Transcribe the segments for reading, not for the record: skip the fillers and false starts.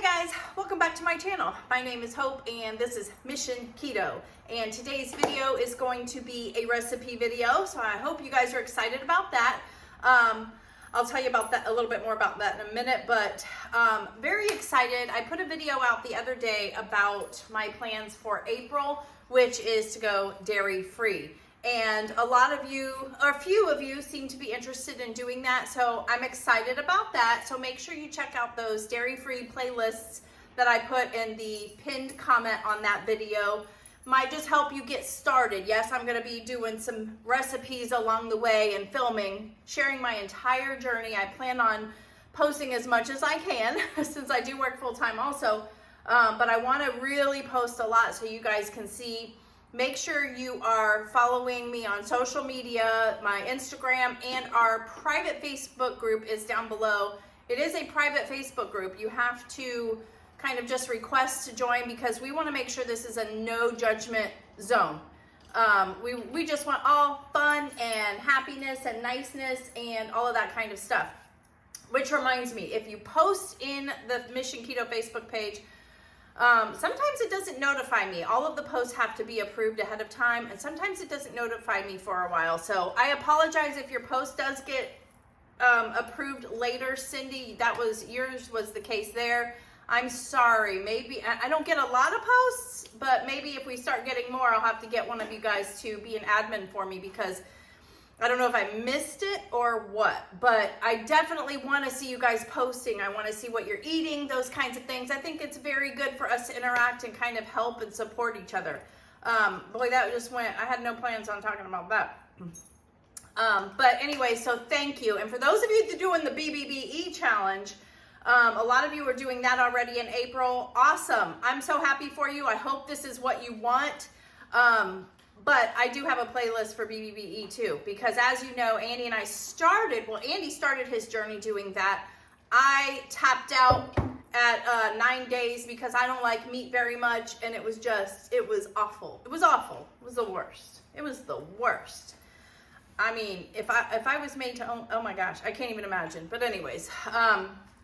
Hi guys, welcome back to my channel. My name is Hope and this is Mission Keto. And today's video is going to be a recipe video, so I hope you guys are excited about that. I'll tell you about that a little bit more about that in a minute, but very excited. I put a video out the other day about my plans for April, which is to go dairy free. And a lot of you, or a few of you, seem to be interested in doing that, so I'm excited about that. So make sure you check out those dairy-free playlists that I put in the pinned comment on that video. Might just help you get started. Yes, I'm going to be doing some recipes along the way and filming, sharing my entire journey. I plan on posting as much as I can since I do work full-time also, but I want to really post a lot so you guys can see. Make sure you are following me on social media. My Instagram and our private Facebook group is down below. It is a private Facebook group. You have to kind of just request to join because we want to make sure this is a no judgment zone. We just want all fun and happiness and niceness and all of that kind of stuff. Which reminds me, if you post in the Mission Keto Facebook page, sometimes it doesn't notify me. All of the posts have to be approved ahead of time, and sometimes it doesn't notify me for a while. So I apologize if your post does get approved later, Cindy. Yours was the case there. I'm sorry. Maybe I don't get a lot of posts, but maybe if we start getting more, I'll have to get one of you guys to be an admin for me because I don't know if I missed it or what, but I definitely want to see you guys posting. I want to see what you're eating, those kinds of things. I think it's very good for us to interact and kind of help and support each other. Boy, that just went, I had no plans on talking about that. But anyway, so thank you. And for those of you that are doing the BBBE challenge, a lot of you are doing that already in April. Awesome. I'm so happy for you. I hope this is what you want. But I do have a playlist for BBBE too, because as you know, Andy and I started, well, Andy started his journey doing that. I tapped out at 9 days because I don't like meat very much, and it was awful. It was awful. It was the worst. It was the worst. I mean, if I was made to own, oh my gosh, I can't even imagine. But anyways,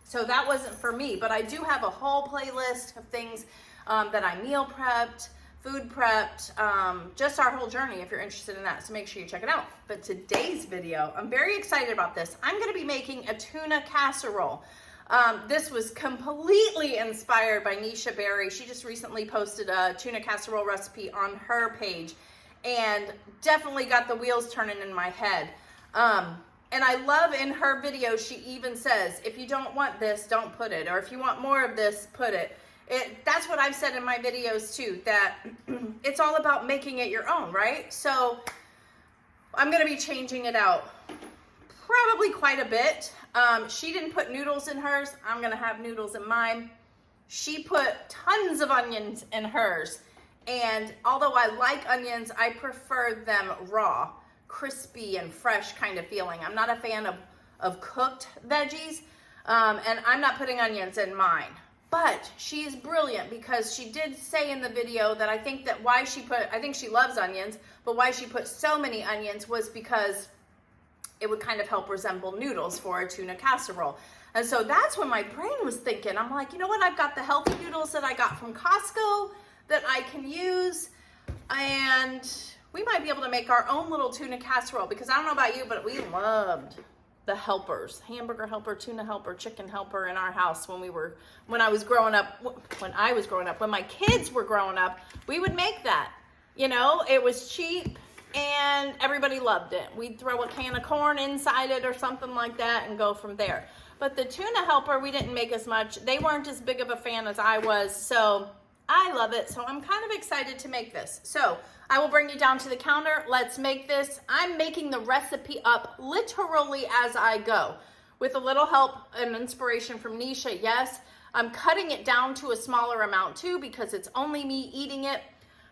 so that wasn't for me, but I do have a whole playlist of things that I meal prepped, food prepped, just our whole journey if you're interested in that. So make sure you check it out. But today's video, I'm very excited about this. I'm going to be making a tuna casserole. This was completely inspired by Nisha Berry. She just recently posted a tuna casserole recipe on her page and definitely got the wheels turning in my head. And I love in her video, she even says, if you don't want this, don't put it. Or if you want more of this, put it. That's what I've said in my videos too, that it's all about making it your own, right? So I'm going to be changing it out probably quite a bit. She didn't put noodles in hers. I'm going to have noodles in mine. She put tons of onions in hers. And although I like onions, I prefer them raw, crispy and fresh kind of feeling. I'm not a fan of cooked veggies, and I'm not putting onions in mine. But she is brilliant because she did say in the video that I think she loves onions, but why she put so many onions was because it would kind of help resemble noodles for a tuna casserole. And so that's when my brain was thinking, I'm like, you know what? I've got the healthy noodles that I got from Costco that I can use, and we might be able to make our own little tuna casserole because I don't know about you, but we loved the helpers, hamburger helper, tuna helper, chicken helper in our house when I was growing up, when my kids were growing up, we would make that. You know, it was cheap and everybody loved it. We'd throw a can of corn inside it or something like that and go from there. But the tuna helper, we didn't make as much. They weren't as big of a fan as I was, so I love it. So I'm kind of excited to make this. So I will bring you down to the counter. Let's make this. I'm making the recipe up literally as I go with a little help and inspiration from Nisha. Yes, I'm cutting it down to a smaller amount too because it's only me eating it.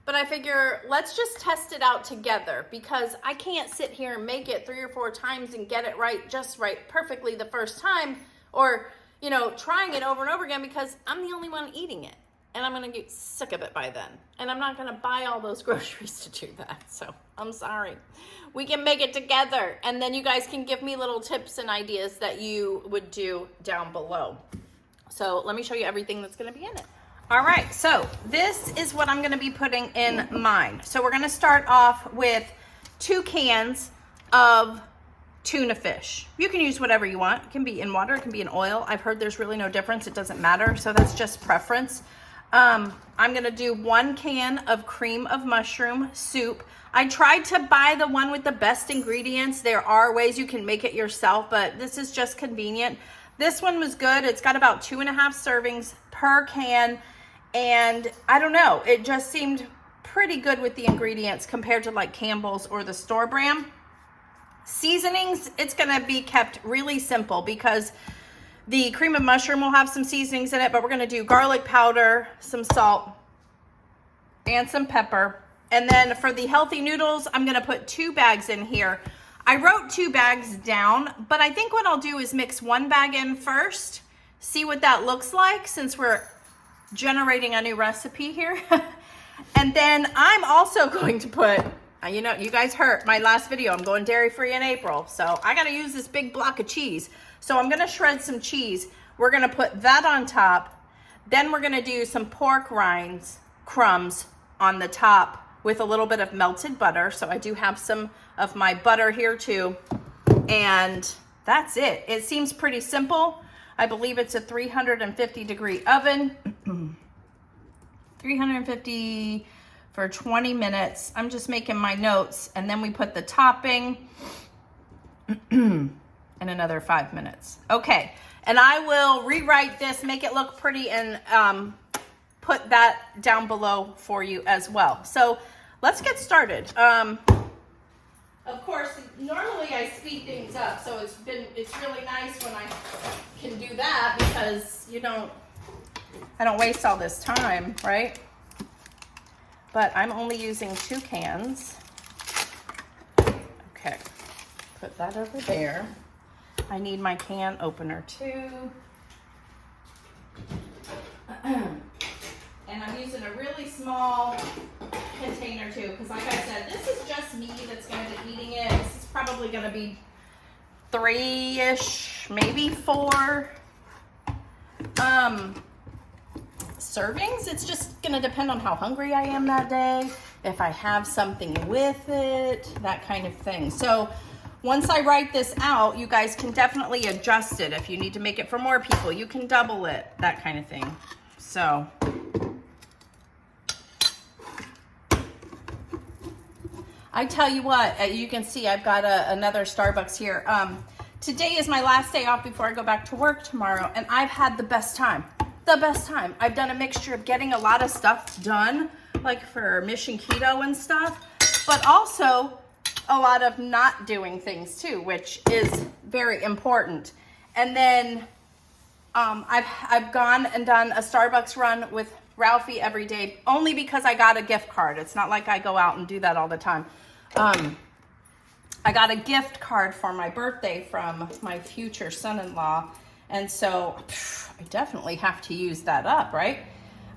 But I figure let's just test it out together because I can't sit here and make it 3 or 4 times and get it right, just right, perfectly the first time, or, you know, trying it over and over again because I'm the only one eating it. And I'm going to get sick of it by then. And I'm not going to buy all those groceries to do that. So I'm sorry. We can make it together. And then you guys can give me little tips and ideas that you would do down below. So let me show you everything that's gonna be in it. All right, so this is what I'm gonna be putting in mine. So we're gonna start off with 2 cans of tuna fish. You can use whatever you want. It can be in water, it can be in oil. I've heard there's really no difference, it doesn't matter. So that's just preference. I'm gonna do 1 can of cream of mushroom soup. I tried to buy the one with the best ingredients. There are ways you can make it yourself, but this is just convenient. This one was good. It's got about 2.5 servings per can. And I don't know, it just seemed pretty good with the ingredients compared to like Campbell's or the store brand. Seasonings, it's gonna be kept really simple because the cream of mushroom will have some seasonings in it, but we're gonna do garlic powder, some salt, and some pepper. And then for the healthy noodles, I'm gonna put 2 bags in here. I wrote 2 bags down, but I think what I'll do is mix 1 bag in first, see what that looks like since we're generating a new recipe here. And then I'm also going to put, you know, you guys heard my last video, I'm going dairy free in April. So I gotta use this big block of cheese. So I'm gonna shred some cheese. We're gonna put that on top. Then we're gonna do some pork rinds, crumbs on the top with a little bit of melted butter. So I do have some of my butter here too. And that's it. It seems pretty simple. I believe it's a 350-degree oven. 350 for 20 minutes. I'm just making my notes. And then we put the topping and another 5 minutes. Okay, and I will rewrite this, make it look pretty, and put that down below for you as well. So let's get started. Of course, normally I speed things up, so it's really nice when I can do that because I don't waste all this time, right? But I'm only using 2 cans. Okay, put that over there. I need my can opener too. And I'm using a really small container too, because like I said, this is just me that's going to be eating it. This is probably going to be 3-ish, maybe 4 servings. It's just going to depend on how hungry I am that day, if I have something with it, that kind of thing. So once I write this out, you guys can definitely adjust it. If you need to make it for more people, you can double it, that kind of thing. So I tell you what, you can see I've got another Starbucks here. Today is my last day off before I go back to work tomorrow, and I've had the best time. The best time. I've done a mixture of getting a lot of stuff done, like for MissionKeto and stuff, but also a lot of not doing things too, which is very important. And then I've gone and done a Starbucks run with Ralphie every day, only because I got a gift card. It's not like I go out and do that all the time. I got a gift card for my birthday from my future son-in-law, and so I definitely have to use that up, right?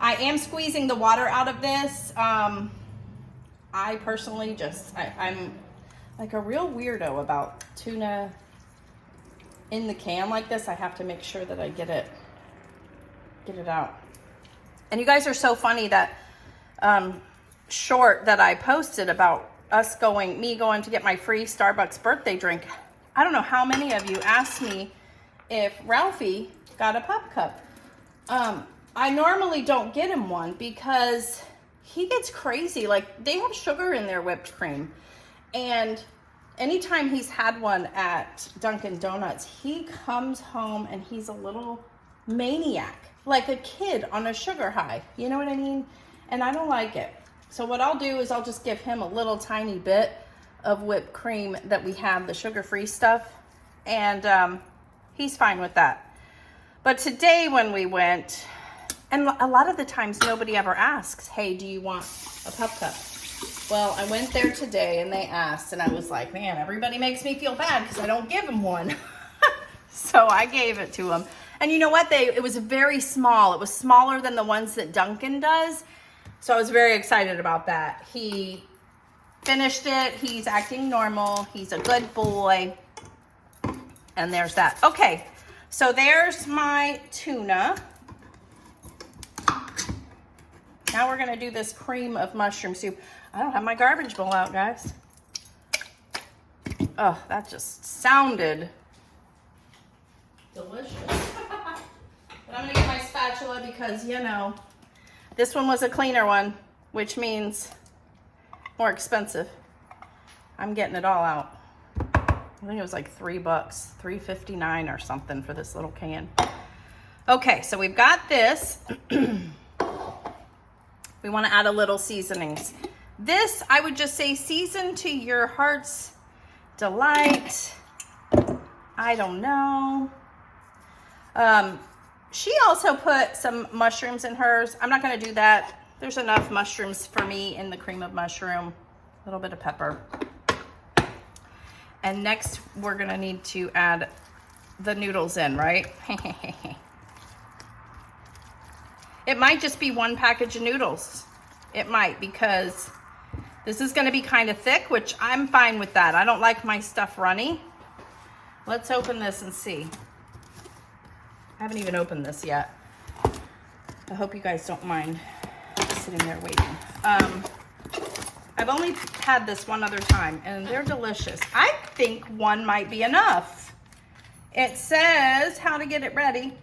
I am squeezing the water out of this. I personally I'm like a real weirdo about tuna in the can like this. I have to make sure that I get it out. And you guys are so funny, that short that I posted about me going to get my free Starbucks birthday drink. I don't know how many of you asked me if Ralphie got a pup cup. I normally don't get him one because he gets crazy. Like, they have sugar in their whipped cream. And anytime he's had one at Dunkin' Donuts, he comes home and he's a little maniac, like a kid on a sugar high. You know what I mean? And I don't like it. So what I'll do is I'll just give him a little tiny bit of whipped cream that we have, the sugar-free stuff, and he's fine with that. But today when we went, and a lot of the times nobody ever asks, hey, do you want a pup cup? Well, I went there today and they asked, and I was like, man, everybody makes me feel bad because I don't give them one. So I gave it to him. And you know what? It was very small. It was smaller than the ones that Dunkin' does. So I was very excited about that. He finished it. He's acting normal. He's a good boy. And there's that. Okay, so there's my tuna. Now we're gonna do this cream of mushroom soup. I don't have my garbage bowl out, guys. Oh, that just sounded delicious. But I'm gonna get my spatula because, you know, this one was a cleaner one, which means more expensive. I'm getting it all out. I think it was like $3, $3.59 or something for this little can. Okay, so we've got this. We want to add a little seasonings. This, I would just say, season to your heart's delight. I don't know. She also put some mushrooms in hers. I'm not going to do that. There's enough mushrooms for me in the cream of mushroom. A little bit of pepper. And next, we're going to need to add the noodles in, right? It might just be one package of noodles. It might, because this is going to be kind of thick, which I'm fine with that. I don't like my stuff runny. Let's open this and see. I haven't even opened this yet. I hope you guys don't mind sitting there waiting. I've only had this one other time, and they're delicious. I think one might be enough. It says how to get it ready.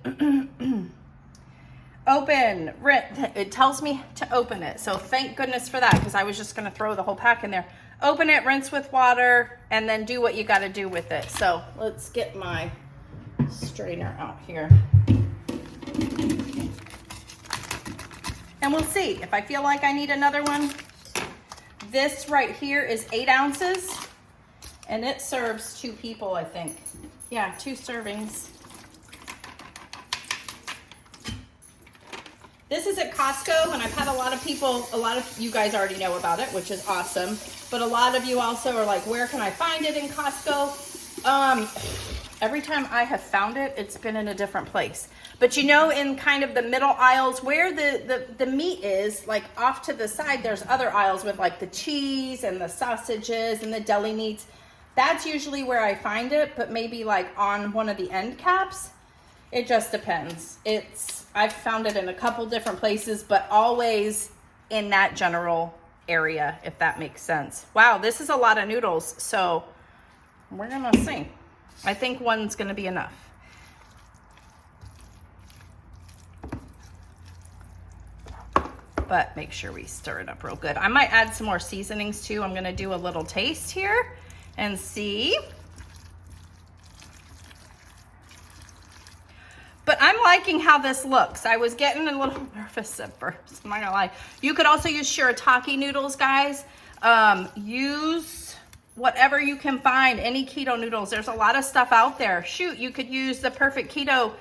Open, it tells me to open it. So thank goodness for that, because I was just gonna throw the whole pack in there. Open it, rinse with water, and then do what you gotta do with it. So let's get my strainer out here. And we'll see if I feel like I need another one. This right here is 8 ounces, and it serves 2 people, I think. Yeah, 2 servings. This is at Costco, and I've had a lot of people, a lot of you guys already know about it, which is awesome. But a lot of you also are like, where can I find it in Costco? Every time I have found it, it's been in a different place. But you know, in kind of the middle aisles where the meat is, like off to the side, there's other aisles with like the cheese and the sausages and the deli meats. That's usually where I find it, but maybe like on one of the end caps. It just depends. I've found it in a couple different places, but always in that general area, if that makes sense. Wow, this is a lot of noodles, so we're gonna see. I think one's gonna be enough. But make sure we stir it up real good. I might add some more seasonings too. I'm gonna do a little taste here and see. But I'm liking how this looks. I was getting a little nervous at first, I'm not gonna lie. You could also use shirataki noodles, guys. Use whatever you can find, any keto noodles. There's a lot of stuff out there. Shoot, you could use the Perfect Keto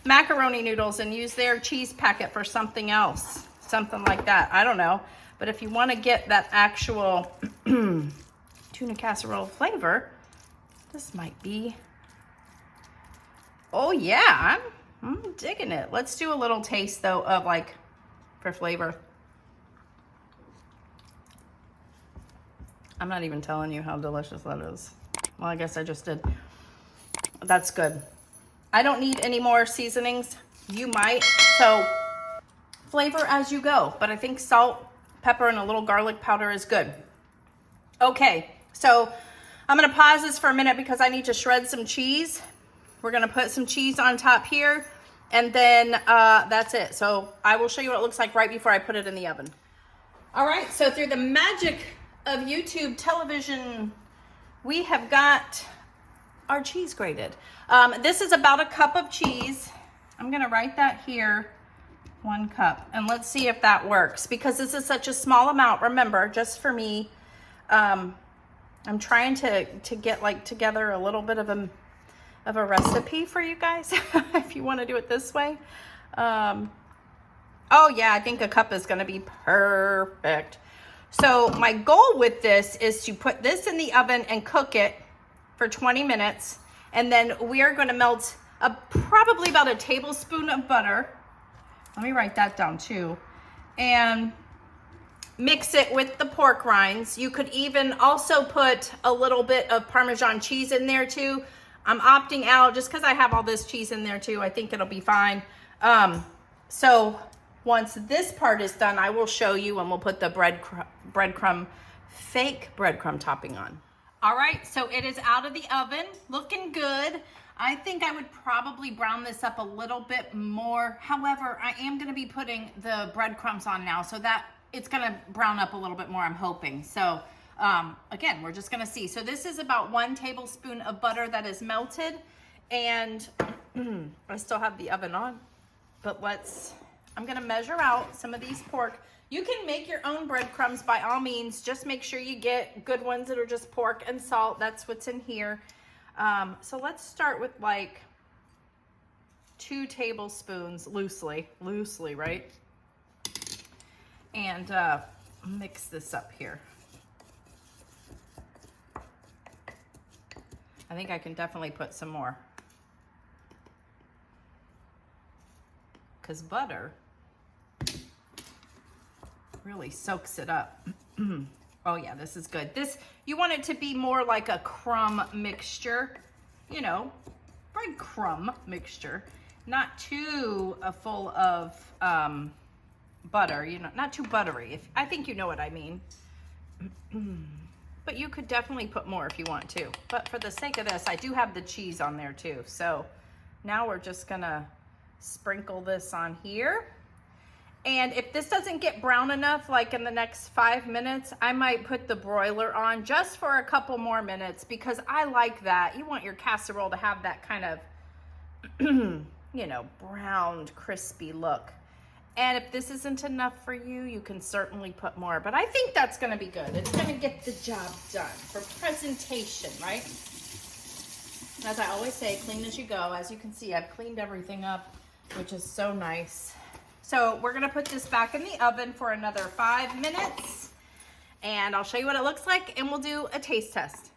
macaroni noodles and use their cheese packet for something else. Something like that, I don't know. But if you wanna get that actual tuna casserole flavor, this might be, oh yeah, I'm digging it. Let's do a little taste though of like, for flavor. I'm not even telling you how delicious that is. Well, I guess I just did. That's good. I don't need any more seasonings. You might, so flavor as you go. But I think salt, pepper, and a little garlic powder is good. Okay, so I'm gonna pause this for a minute because I need to shred some cheese. We're gonna put some cheese on top here, and then that's it. So I will show you what it looks like right before I put it in the oven. All right, so through the magic of YouTube television, we have got our cheese grated. This is about a cup of cheese. I'm gonna write that here, 1 cup, and let's see if that works, because this is such a small amount. Remember, just for me, I'm trying to get like together a little bit of a recipe for you guys, if you want to do it this way. Oh yeah, I think a cup is going to be perfect. So my goal with this is to put this in the oven and cook it for 20 minutes. And then we are going to melt probably about a tablespoon of butter. Let me write that down too. And mix it with the pork rinds. You could even also put a little bit of Parmesan cheese in there too. I'm opting out just because I have all this cheese in there too. I think it'll be fine. So once this part is done, I will show you, and we'll put the fake breadcrumb topping on. All right, so it is out of the oven, looking good. I think I would probably brown this up a little bit more. However, I am gonna be putting the breadcrumbs on now, so that it's gonna brown up a little bit more, I'm hoping. So again, we're just gonna see. So this is about 1 tablespoon of butter that is melted, and I still have the oven on, but I'm gonna measure out some of these pork. You can make your own breadcrumbs by all means. Just make sure you get good ones that are just pork and salt. That's what's in here. So let's start with like 2 tablespoons, loosely, right? And mix this up here. I think I can definitely put some more, because butter really soaks it up. Oh yeah, this is good. You want it to be more like a crumb mixture, you know, breadcrumb mixture, not too full of butter, you know, not too buttery. I think you know what I mean. But you could definitely put more if you want to. But for the sake of this, I do have the cheese on there too. So now we're just gonna sprinkle this on here. And if this doesn't get brown enough, like in the next 5 minutes, I might put the broiler on just for a couple more minutes, because I like that. You want your casserole to have that kind of, you know, browned, crispy look. And if this isn't enough for you, you can certainly put more, but I think that's gonna be good. It's gonna get the job done for presentation, right? As I always say, clean as you go. As you can see, I've cleaned everything up, which is so nice. So we're gonna put this back in the oven for another 5 minutes, and I'll show you what it looks like, and we'll do a taste test.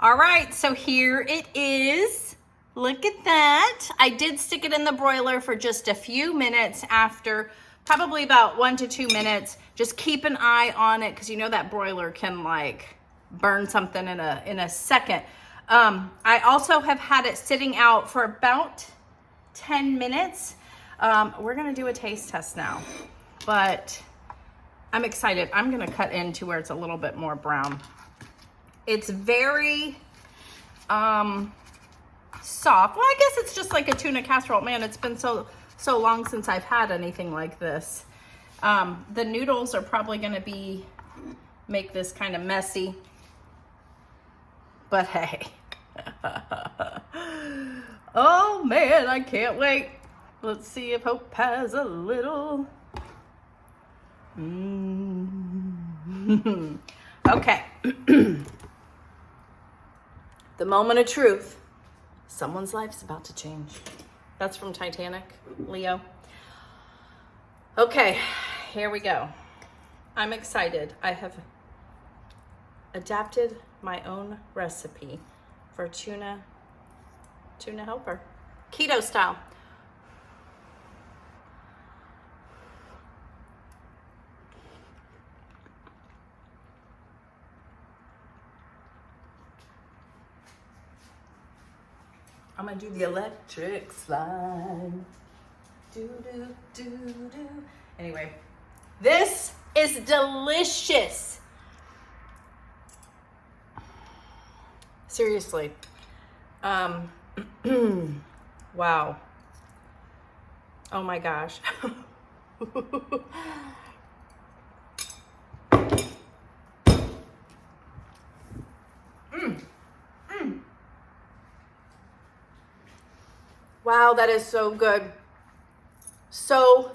All right, so here it is. Look at that. I did stick it in the broiler for just a few minutes after, probably about 1 to 2 minutes. Just keep an eye on it, because you know that broiler can like burn something in a second. I also have had it sitting out for about 10 minutes. We're gonna do a taste test now, but I'm excited. I'm gonna cut into where it's a little bit more brown. It's very soft. Well, I guess it's just like a tuna casserole. Man, it's been so long since I've had anything like this. The noodles are probably gonna make this kind of messy, but hey. Oh man, I can't wait. Let's see if Hope has a little. Okay. The moment of truth. Someone's life's about to change. That's from Titanic, Leo. Okay, here we go. I'm excited. I have adapted my own recipe for tuna helper, keto style. I'm gonna do the electric slide. Do, do, do, do. Anyway, this is delicious. Seriously. Wow. Oh my gosh. Wow, that is so good. So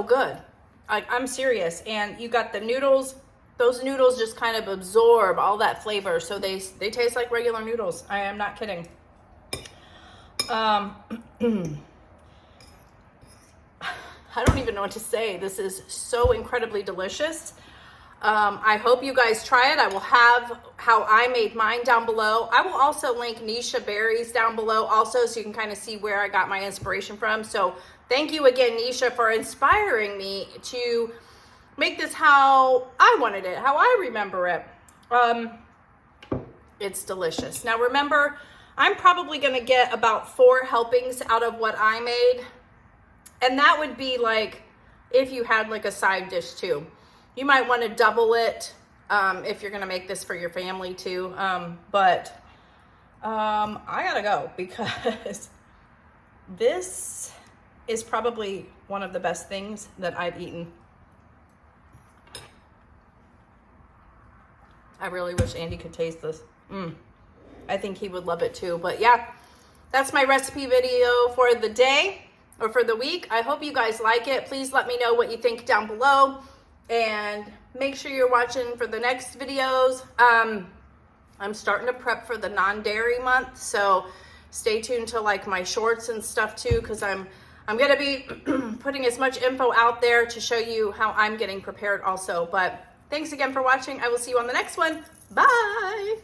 good. I'm serious. And you got the noodles. Those noodles just kind of absorb all that flavor. So they taste like regular noodles. I am not kidding. I don't even know what to say. This is so incredibly delicious. I hope you guys try it. I will have how I made mine down below. I will also link Nisha Berry's down below also, so you can kind of see where I got my inspiration from. So thank you again, Nisha, for inspiring me to make this how I wanted it, how I remember it. It's delicious. Now remember, I'm probably gonna get about 4 helpings out of what I made. And that would be like if you had like a side dish too. You might want to double it if you're going to make this for your family too. But I gotta go because this is probably one of the best things that I've eaten. I really wish Andy could taste this. I think he would love it too. But yeah, that's my recipe video for the day or for the week. I hope you guys like it. Please let me know what you think down below, and make sure you're watching for the next videos. I'm starting to prep for the non-dairy month, so stay tuned to like my shorts and stuff too, because I'm gonna be putting as much info out there to show you how I'm getting prepared also. But thanks again for watching. I will see you on the next one. Bye.